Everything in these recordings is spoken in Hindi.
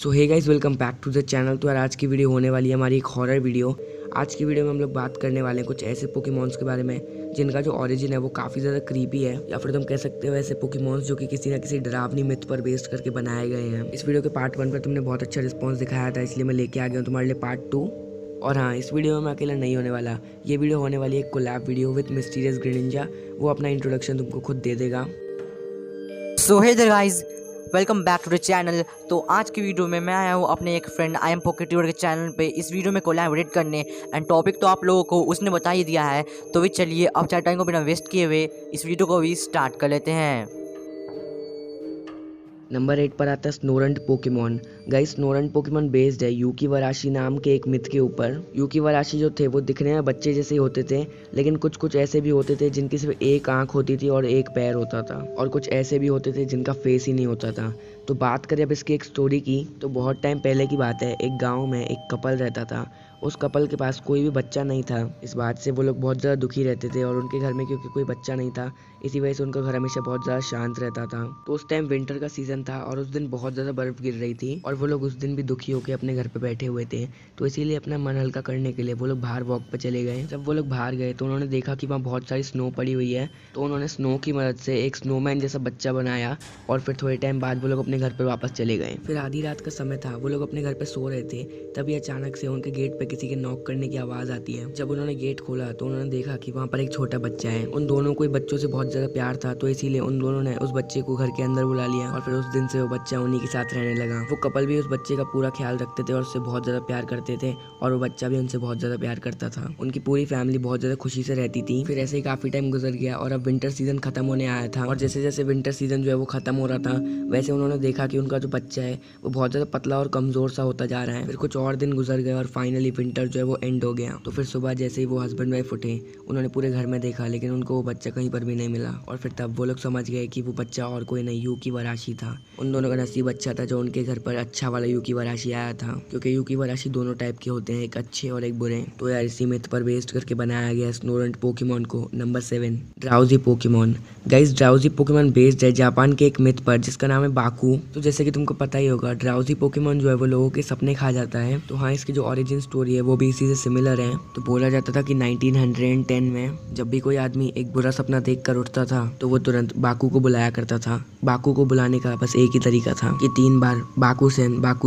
So hey guys, welcome back to the channel. तो यार आज की वीडियो होने वाली है हमारी एक हॉरर वीडियो। आज की वीडियो में हम लोग बात करने वाले हैं कुछ ऐसे पोकेमॉन्स के बारे में जिनका जो ओरिजिन है वो काफ़ी ज़्यादा क्रीपी है, या फिर तुम कह सकते हो ऐसे पोकेमॉन्स जो कि किसी ना किसी डरावनी मिथ पर बेस्ड करके बनाए गए हैं। इस वीडियो के पार्ट 1 पर तुमने बहुत अच्छा रिस्पॉन्स दिखाया था, इसलिए मैं लेके आ गया हूँ तुम्हारे लिए पार्ट 2। और हाँ, इस वीडियो में मैं अकेला नहीं होने वाला। ये वीडियो होने वाली है एक collab video with Mysterious Greninja. वो अपना इंट्रोडक्शन तुमको खुद दे देगा। So hey there guys, welcome back to the channel. तो आज की वीडियो में मैं आया हूँ अपने एक फ्रेंड आई एम पॉकेट्यूबर के चैनल पे इस वीडियो में कोलैबोरेट करने। एंड टॉपिक तो आप लोगों को उसने बता ही दिया है, तो भी चलिए अब चाहे टाइम को बिना वेस्ट किए हुए इस वीडियो को भी स्टार्ट कर लेते हैं। नंबर 8 पर आता है स्नोरंट पोकेमॉन। गाइस, स्नोरंट पोकेमॉन बेस्ड है यूकी वराशी नाम के एक मिथ के ऊपर। यूकी वराशी जो थे वो दिखने में बच्चे जैसे ही होते थे, लेकिन कुछ कुछ ऐसे भी होते थे जिनकी सिर्फ एक आंख होती थी और एक पैर होता था, और कुछ ऐसे भी होते थे जिनका फेस ही नहीं होता था। तो बात करें अब इसकी एक स्टोरी की, तो बहुत टाइम पहले की बात है। एक गाँव में एक कपल रहता था। उस कपल के पास कोई भी बच्चा नहीं था। इस बात से वो लोग बहुत ज़्यादा दुखी रहते थे, और उनके घर में क्योंकि कोई बच्चा नहीं था, इसी वजह से उनका घर हमेशा बहुत ज़्यादा शांत रहता था। तो उस टाइम विंटर का सीज़न था और उस दिन बहुत ज़्यादा बर्फ़ गिर रही थी, और वो लोग उस दिन भी दुखी होकर अपने घर पे बैठे हुए थे। तो इसीलिए अपना मन हल्का करने के लिए वो लोग बाहर वॉक पे चले गए। जब वो लोग बाहर गए तो उन्होंने देखा कि वहाँ बहुत सारी स्नो पड़ी हुई है। तो उन्होंने स्नो की मदद से एक स्नोमैन जैसा बच्चा बनाया, और फिर थोड़े टाइम बाद वो लोग अपने घर पर वापस चले गए। फिर आधी रात का समय था, वो लोग अपने घर पे सो रहे थे, तभी अचानक से उनके गेट पे किसी के नॉक करने की आवाज़ आती है। जब उन्होंने गेट खोला तो उन्होंने देखा कि वहाँ पर एक छोटा बच्चा है। उन दोनों को बच्चों से बहुत ज़्यादा प्यार था, तो इसीलिए उन दोनों ने उस बच्चे को घर के अंदर बुला लिया, और फिर उस दिन से वो बच्चा उन्हीं के साथ रहने लगा। वो कपल भी उस बच्चे का पूरा ख्याल रखते थे और उससे बहुत ज़्यादा प्यार करते थे, और वो बच्चा भी उनसे बहुत ज़्यादा प्यार करता था। उनकी पूरी फैमिली बहुत ज़्यादा खुशी से रहती थी। फिर ऐसे ही काफ़ी टाइम गुजर गया और अब विंटर सीजन खत्म होने आया था, और जैसे जैसे विंटर सीजन जो है वो खत्म हो रहा था, वैसे उन्होंने देखा कि उनका जो बच्चा है वो बहुत ज़्यादा पतला और कमज़ोर सा होता जा रहा है। फिर कुछ और दिन गुजर गए और फाइनली विंटर जो है वो एंड हो गया। तो फिर सुबह जैसे ही वो हस्बैंड वाइफ उठे, उन्होंने पूरे घर में देखा, लेकिन उनको वो बच्चा कहीं पर भी नहीं मिला। और फिर तब वो लोग समझ गए कि वो बच्चा और कोई नहीं, यूकी वराशी था। उन दोनों का नसीब अच्छा था जो उनके घर पर अच्छा वाला यूकी वराशी आया था, क्योंकि यूकी वराशी दोनों टाइप के होते हैं, एक अच्छे और एक बुरे। तो यार इसी मिथ पर बेस्ड करके बनाया गया स्नोरंट पोकेमॉन को। Number 7, drowsy Pokemon. Guys, drowsy Pokemon based है जापान के एक मिथ पर जिसका नाम है बाकू। तो जैसे कि तुमको पता ही होगा, ड्राउजी पोकेमॉन जो है वो लोगों के सपने खा जाता है। तो हाँ, इसकी जो ओरिजिन स्टोरी है वो भी इसी से सिमिलर है। तो बोला जाता था कि 1910 में जब भी कोई आदमी एक बुरा सपना देख कर उठता था तो वो तुरंत बाकू को बुलाया करता था। बाकू को बुलाने का बस एक ही तरीका था कि 3 बार बाकू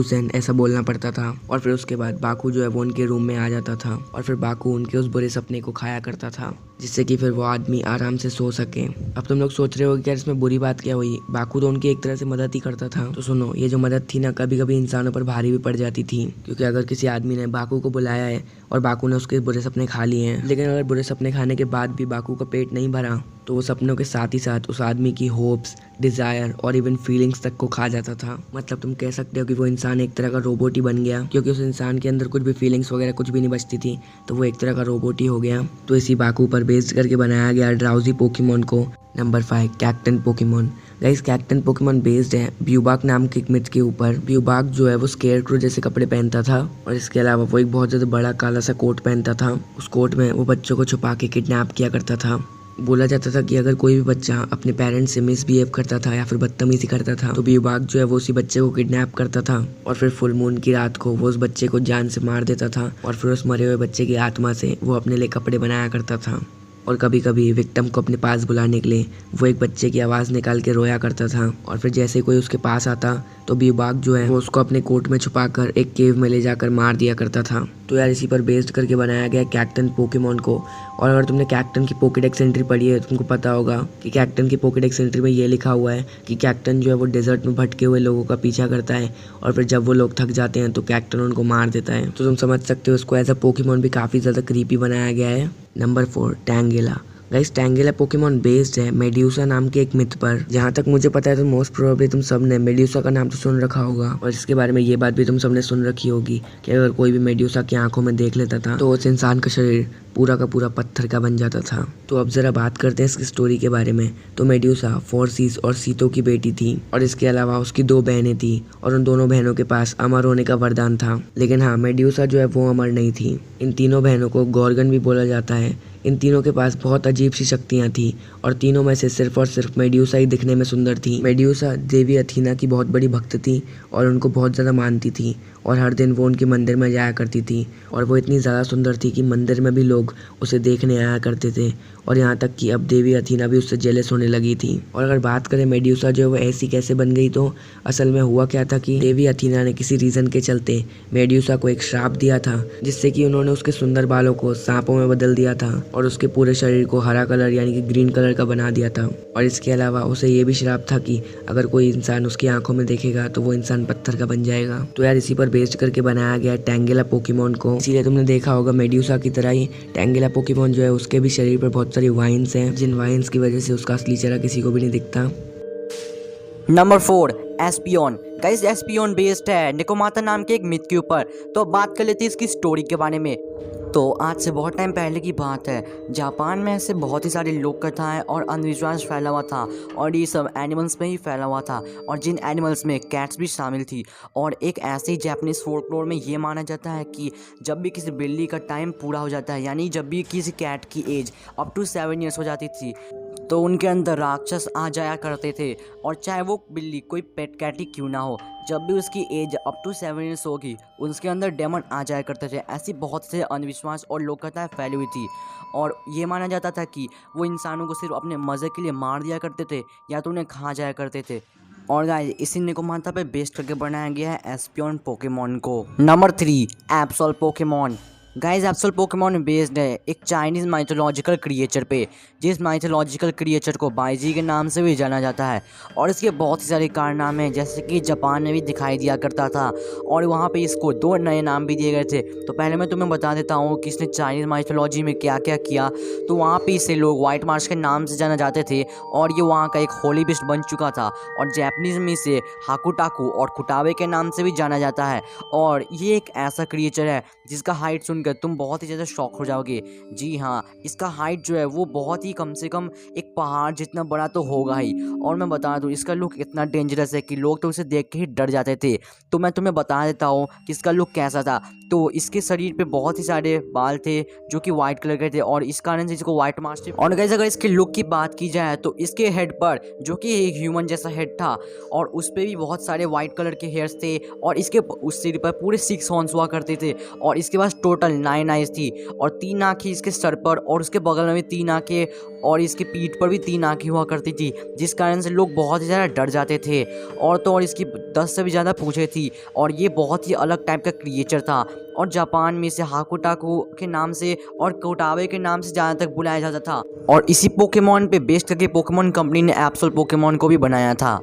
सेन ऐसा बोलना पड़ता था, और फिर उसके बाद बाकू जो है वो उनके रूम में आ जाता था, और फिर बाकू उनके उस बुरे सपने को खाया करता था, जिससे कि फिर वो आदमी आराम से सो सके। अब तुम लोग सोच रहे हो कि यार इसमें बुरी बात क्या हुई, बाकू तो उनकी एक तरह से मदद ही करता था। तो सुनो, ये जो मदद थी ना, कभी कभी इंसानों पर भारी भी पड़ जाती थी, क्योंकि अगर किसी आदमी ने बाकू को बुलाया है और बाकू ने उसके बुरे सपने खा लिए हैं, लेकिन अगर बुरे सपने खाने के बाद भी बाकू का पेट नहीं भरा, तो वो सपनों के साथ ही साथ उस आदमी की होप्स, डिज़ायर और इवन फीलिंग्स तक को खा जाता था। मतलब तुम कह सकते हो कि वो इंसान एक तरह का रोबोट ही बन गया, क्योंकि उस इंसान के अंदर कुछ भी फीलिंग्स वगैरह कुछ भी नहीं बचती थी, तो वो एक तरह का रोबोट ही हो गया। तो इसी बाकू पर बेस्ड करके बनाया गया ड्राउजी पोकेमॉन को। Number 5, Cacturne Pokemon. Guys, Cacturne Pokemon based है ब्यूबाक नाम के एक मिथ के ऊपर। ब्यूबाक जो है वो स्केयरक्रो जैसे कपड़े पहनता था, और इसके अलावा वो एक बहुत ज़्यादा बड़ा काला सा कोट पहनता था। उस कोट में वो बच्चों को छुपा के किडनैप किया करता था। बोला जाता था कि अगर कोई भी बच्चा अपने पेरेंट्स से मिसबिहेव करता था या फिर बदतमीजी करता था, तो ब्यूबाक जो है वो उसी बच्चे को किडनैप करता था, और फिर फुल मून की रात को वो उस बच्चे को जान से मार देता था, और फिर उस मरे हुए बच्चे की आत्मा से वो अपने लिए कपड़े बनाया करता था। और कभी कभी विक्टिम को अपने पास बुलाने के लिए वो एक बच्चे की आवाज़ निकाल के रोया करता था, और फिर जैसे कोई उसके पास आता तो ब्यूबाक जो है वो उसको अपने कोट में छुपाकर एक केव में ले जाकर मार दिया करता था। तो यार इसी पर बेस्ड करके बनाया गया कैक्टन पोकेमॉन को। और अगर तुमने कैक्टन की पॉकेडेक्स एंट्री पढ़ी है, तुमको पता होगा कि कैक्टन की पॉकेडेक्स एंट्री में ये लिखा हुआ है कि कैक्टन जो है वो डेजर्ट में भटके हुए लोगों का पीछा करता है, और फिर जब वो लोग थक जाते हैं तो कैक्टन उनको मार देता है। तो तुम समझ सकते हो इसको एज अ पोकेमॉन भी काफ़ी ज़्यादा क्रीपी बनाया गया है। नंबर 4, टैंगेला। गाइस, टैंगेला पोकेमॉन बेस्ड है मेड्यूसा नाम के एक मिथ पर। जहाँ तक मुझे पता है तो मोस्ट प्रोबेबली तुम सबने मेड्यूसा का नाम तो सुन रखा होगा, और इसके बारे में ये बात भी तुम सबने सुन रखी होगी कि अगर कोई भी मेड्यूसा की आंखों में देख लेता था तो उस इंसान का शरीर पूरा का पूरा पत्थर का बन जाता था। तो अब जरा बात करते हैं इसकी स्टोरी के बारे में। तो मेड्यूसा फोर्सीस और सीतो की बेटी थी, और इसके अलावा उसकी 2 बहनें थी, और उन दोनों बहनों के पास अमर होने का वरदान था। लेकिन हाँ, मेड्यूसा जो है वो अमर नहीं थी। इन तीनों बहनों को गॉर्गन भी बोला जाता है। इन तीनों के पास बहुत अजीब सी शक्तियाँ थी और तीनों में से सिर्फ और सिर्फ मेड्यूसा ही दिखने में सुंदर थी। मेड्यूसा देवी अथीना की बहुत बड़ी भक्त थी और उनको बहुत ज़्यादा मानती थी और हर दिन वो उनके मंदिर में जाया करती थी और वो इतनी ज़्यादा सुंदर थी कि मंदिर में भी लोग उसे देखने आया करते थे और यहाँ तक कि अब देवी अथीना भी उससे जेलस होने लगी थी। और अगर बात करें मेड्यूसा जो है वो ऐसी कैसे बन गई, तो असल में हुआ क्या था कि देवी अथीना ने किसी रीज़न के चलते मेड्यूसा को एक श्राप दिया था, जिससे कि उन्होंने उसके सुंदर बालों को सांपों में बदल दिया था और उसके पूरे शरीर को हरा कलर यानी कि ग्रीन कलर का बना दिया था। और इसके अलावा उसे ये भी श्राप था कि अगर कोई इंसान उसकी आंखों में देखेगा तो वो इंसान पत्थर का बन जाएगा। तो यार इसी पर बेस्ड करके बनाया गया है टैंगेला पोकेमॉन को। इसीलिए तुमने देखा होगा मेड्यूसा की तरह ही टैंगेला पोकेमॉन जो है उसके भी शरीर पर बहुत सारी वाइन्स हैं, जिन वाइन्स की वजह से उसका असली चेहरा किसी को भी नहीं दिखता। नंबर 4 एस्पियन। गाइस एस्पियन बेस्ड है निकोमाता नाम के एक मिथ के ऊपर। तो बात कर लेते हैं इसकी स्टोरी के बारे में। तो आज से बहुत टाइम पहले की बात है, जापान में ऐसे बहुत ही सारी लोक कथाएं और अंधविश्वास फैला हुआ था और ये सब एनिमल्स में ही फैला हुआ था और जिन एनिमल्स में कैट्स भी शामिल थी। और एक ऐसे ही जापानीज फोल्कलोर में ये माना जाता है कि जब भी किसी बिल्ली का टाइम पूरा हो जाता है, यानी जब भी किसी कैट की एज अप टू 7 ईयर्स हो जाती थी, तो उनके अंदर राक्षस आ जाया करते थे। और चाहे वो बिल्ली कोई पेट कैट ही क्यों ना हो, जब भी उसकी एज अप टू 7 ईयर्स होगी उसके अंदर डेमन आ जाया करते थे। ऐसी बहुत से अंधविश्वास और लोक कथाएं फैली हुई थी और ये माना जाता था कि वो इंसानों को सिर्फ अपने मज़े के लिए मार दिया करते थे या तो उन्हें खा जाया करते थे। और गाइस इसी निकोमाता पे बेस्ड करके बनाया गया है एस्पियन पोकेमॉन को। Number 3 एप्सोल Pokemon. Guys एप्सोल Pokemon based है एक चाइनीज़ माइथोलॉजिकल क्रिएचर पे, जिस माइथोलॉजिकल क्रिएचर को बाईजी के नाम से भी जाना जाता है। और इसके बहुत सारे कारनामे हैं, जैसे कि जापान में भी दिखाई दिया करता था और वहाँ पे इसको 2 नए नाम भी दिए गए थे। तो पहले मैं तुम्हें बता देता हूँ कि इसने चाइनीज़ माइथोलॉजी में क्या क्या किया। तो वहाँ पे इसे लोग वाइट मार्च के नाम से जाना जाते थे और ये वहाँ का एक होली बिस्ट बन चुका था। और जैपनीज़ में इसे हाकुटाकू और कुटावे के नाम से भी जाना जाता है। और ये एक ऐसा क्रिएचर है जिसका हाइट सुनकर तुम बहुत ही ज़्यादा शॉक हो जाओगे। जी हाँ, इसका हाइट जो है वो बहुत ही कम से कम एक पहाड़ जितना बड़ा तो होगा ही। और मैं बता दूँ इसका लुक इतना डेंजरस है कि लोग तो उसे देख के ही डर जाते थे। तो मैं तुम्हें बता देता हूँ कि इसका लुक कैसा था। तो इसके शरीर पे बहुत ही सारे बाल थे जो कि वाइट कलर के थे और इस कारण से इसको वाइट मार्च थे। और गाइस अगर इसके लुक की बात की जाए तो इसके हेड पर, जो कि एक ह्यूमन जैसा हेड था और उस पर भी बहुत सारे वाइट कलर के हेयर्स थे और इसके उस सिर पर पूरे 6 हॉर्न्स हुआ करते थे और इसके पास टोटल 9 आइज थी और 3 आँखें इसके सर पर और उसके बगल में भी 3 आँखें और इसकी पीठ पर भी 3 आँखें हुआ करती थी, जिस कारण से लोग बहुत ही ज़्यादा डर जाते थे। और तो और इसकी 10 से भी ज़्यादा पूंछें थी और ये बहुत ही अलग टाइप का क्रिएचर था। और जापान में इसे हाकुटाकू के नाम से और कोटावे के नाम से ज़्यादा तक बुलाया जाता था। और इसी पोकेमॉन पे बेस्ड करके पोकेमॉन कंपनी ने एप्सोल पोकेमॉन को भी बनाया था।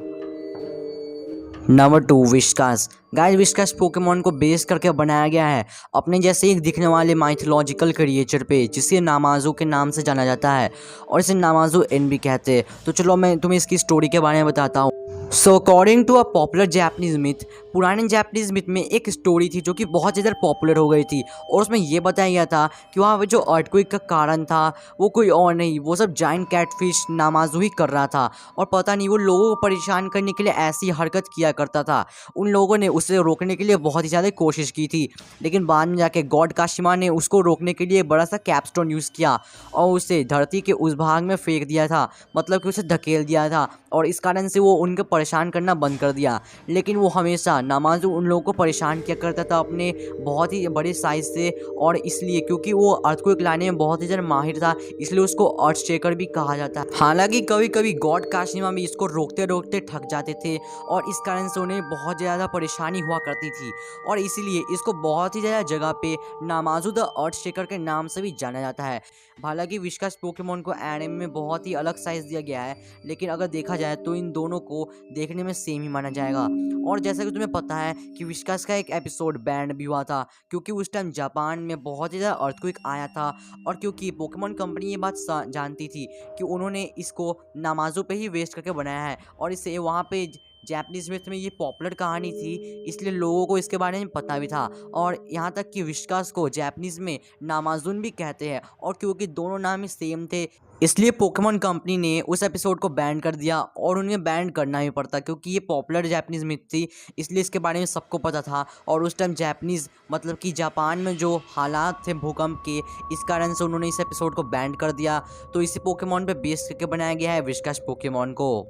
नंबर 2 विस्कास। गाइस विस्कास पोकेमॉन को बेस करके बनाया गया है अपने जैसे एक दिखने वाले माइथोलॉजिकल क्रिएचर पे, जिसे नामाजू के नाम से जाना जाता है और इसे नामाजू एन भी कहते हैं। तो चलो मैं तुम्हें इसकी स्टोरी के बारे में बताता हूँ। So according to a popular Japanese myth, पुराने जापानीज मिथ में एक स्टोरी थी जो कि बहुत ज़्यादा पॉपुलर हो गई थी और उसमें ये बताया गया था कि वहाँ पे जो अर्थक्वेक का कारण था वो कोई और नहीं, वो सब जाइंट कैटफिश नामाजू ही कर रहा था। और पता नहीं वो लोगों को परेशान करने के लिए ऐसी हरकत किया करता था। उन लोगों ने उसे रोकने के लिए बहुत ही ज़्यादा कोशिश की थी, लेकिन बाद में जाके गॉड काशिमा ने उसको रोकने के लिए बड़ा सा कैपस्टोन यूज़ किया और उसे धरती के उस भाग में फेंक दिया था, मतलब कि उसे धकेल दिया था। और इस कारण से वो उनको परेशान करना बंद कर दिया। लेकिन वो हमेशा नामाजू उन लोगों को परेशान किया करता था अपने बहुत ही बड़े साइज से, और इसलिए क्योंकि वो अर्थक्वेक लाने में बहुत ही ज़्यादा माहिर था, इसलिए उसको अर्थशेकर भी कहा जाता है। हालांकि कभी कभी गॉड काशिमा भी इसको रोकते रोकते थक जाते थे और इस कारण से उन्हें बहुत ज़्यादा परेशानी हुआ करती थी और इसीलिए इसको बहुत ही ज़्यादा जगह पे नामाजू द अर्थशेकर के नाम से भी जाना जाता है। हालांकि विस्कास पोकेमॉन को एनिमे में बहुत ही अलग साइज दिया गया है, लेकिन अगर देखा जाए तो इन दोनों को देखने में सेम ही माना जाएगा। और जैसा कि तुम्हें पता है कि विस्कास का एक एपिसोड बैंड भी हुआ था क्योंकि उस टाइम जापान में बहुत ही ज़्यादा अर्थक्वेक आया था और क्योंकि पोकेमॉन कंपनी ये बात जानती थी कि उन्होंने इसको नामाजू पे ही वेस्ट करके बनाया है और इसे वहाँ पे जापानीज मिथ में ये पॉपुलर कहानी थी, इसलिए लोगों को इसके बारे में पता भी था। और यहाँ तक कि विश्वास को जापानीज में नामाजुन भी कहते हैं, और क्योंकि दोनों नाम ही सेम थे इसलिए पोकेमॉन कंपनी ने उस एपिसोड को बैन कर दिया, और उन्हें बैन करना ही पड़ता क्योंकि ये पॉपुलर जापानीज मिथ थी, इसलिए इसके बारे में सबको पता था। और उस टाइम जापानीज मतलब कि जापान में जो हालात थे भूकंप के, इस कारण से उन्होंने इस एपिसोड को बैन कर दिया। तो इसी पोकेमॉन पे बेस करके बनाया गया है विस्कास पोकेमॉन को।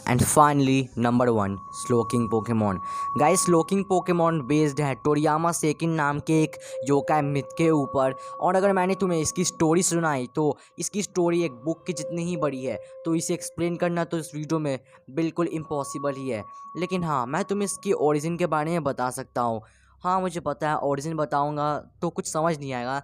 And finally number 1, Slowking Pokemon. Guys, Slowking Pokemon based है टोरियामा सेकिन नाम के एक योकाई मिथ के ऊपर। और अगर मैंने तुम्हें इसकी स्टोरी सुनाई तो इसकी स्टोरी एक बुक की जितनी ही बड़ी है, तो इसे एक्सप्लेन करना तो इस वीडियो में बिल्कुल इम्पॉसिबल ही है। लेकिन हाँ, मैं तुम्हें इसकी ओरिजिन के बारे में बता सकता हूँ। हाँ, मुझे पता है ओरिजिन बताऊँगा तो कुछ समझ नहीं आएगा।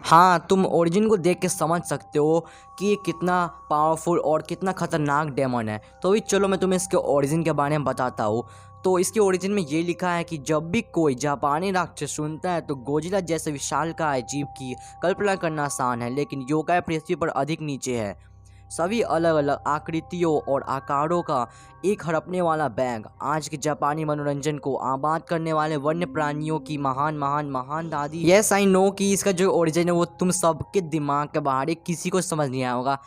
हाँ, तुम ओरिजिन को देख के समझ सकते हो कि ये कितना पावरफुल और कितना खतरनाक डेमन है। तो भी चलो मैं तुम्हें इसके ओरिजिन के बारे में बताता हूँ। तो इसके ओरिजिन में ये लिखा है कि जब भी कोई जापानी राक्षस सुनता है तो गोजिला जैसे विशालकाय जीव की कल्पना करना आसान है, लेकिन योकाई पृथ्वी पर अधिक नीचे है। सभी अलग अलग आकृतियों और आकारों का एक हड़पने वाला बैग आज के जापानी मनोरंजन को आबाद करने वाले वन्य प्राणियों की महान दादी। यस, आई नो कि इसका जो ओरिजिन है वो तुम सबके दिमाग के बाहर है, किसी को समझ नहीं आया होगा।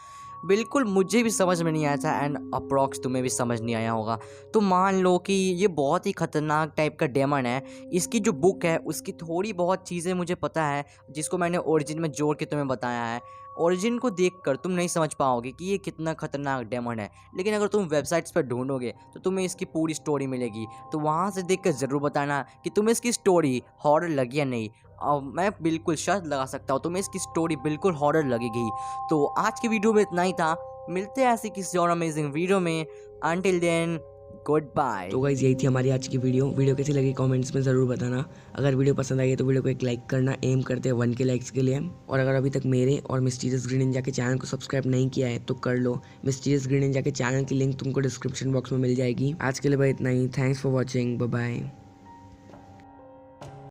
बिल्कुल मुझे भी समझ में नहीं आया था, एंड अप्रॉक्स तुम्हें भी समझ नहीं आया होगा। तो मान लो कि ये बहुत ही खतरनाक टाइप का डेमन है। इसकी जो बुक है उसकी थोड़ी बहुत चीज़ें मुझे पता है, जिसको मैंने ओरिजिन में जोड़ के तुम्हें बताया है। ओरिजिन को देखकर तुम नहीं समझ पाओगे कि ये कितना खतरनाक डेमन है, लेकिन अगर तुम वेबसाइट्स पर ढूंढोगे तो तुम्हें इसकी पूरी स्टोरी मिलेगी। तो वहाँ से देख कर ज़रूर बताना कि तुम्हें इसकी स्टोरी हॉरर लगी या नहीं। मैं बिल्कुल शर्त लगा सकता हूँ तुम्हें इसकी स्टोरी बिल्कुल हॉरर लगेगी। तो आज की वीडियो में इतना ही था, मिलते हैं ऐसी किसी और अमेजिंग वीडियो में। Until then, good bye. तो गाइस, यही थी हमारी आज की वीडियो कैसी लगी कमेंट्स में ज़रूर बताना। अगर वीडियो पसंद आई है तो वीडियो को एक लाइक करना, एम करते हैं 1K लाइक्स के लिए। और अगर अभी तक मेरे और मिस्टीरियस ग्रीन निंजा के चैनल को सब्सक्राइब नहीं किया है तो कर लो। मिस्टीरियस ग्रीन निंजा के चैनल की लिंक तुमको डिस्क्रिप्शन बॉक्स में मिल जाएगी। आज के लिए भाई इतना ही। Thanks for watching, bye bye.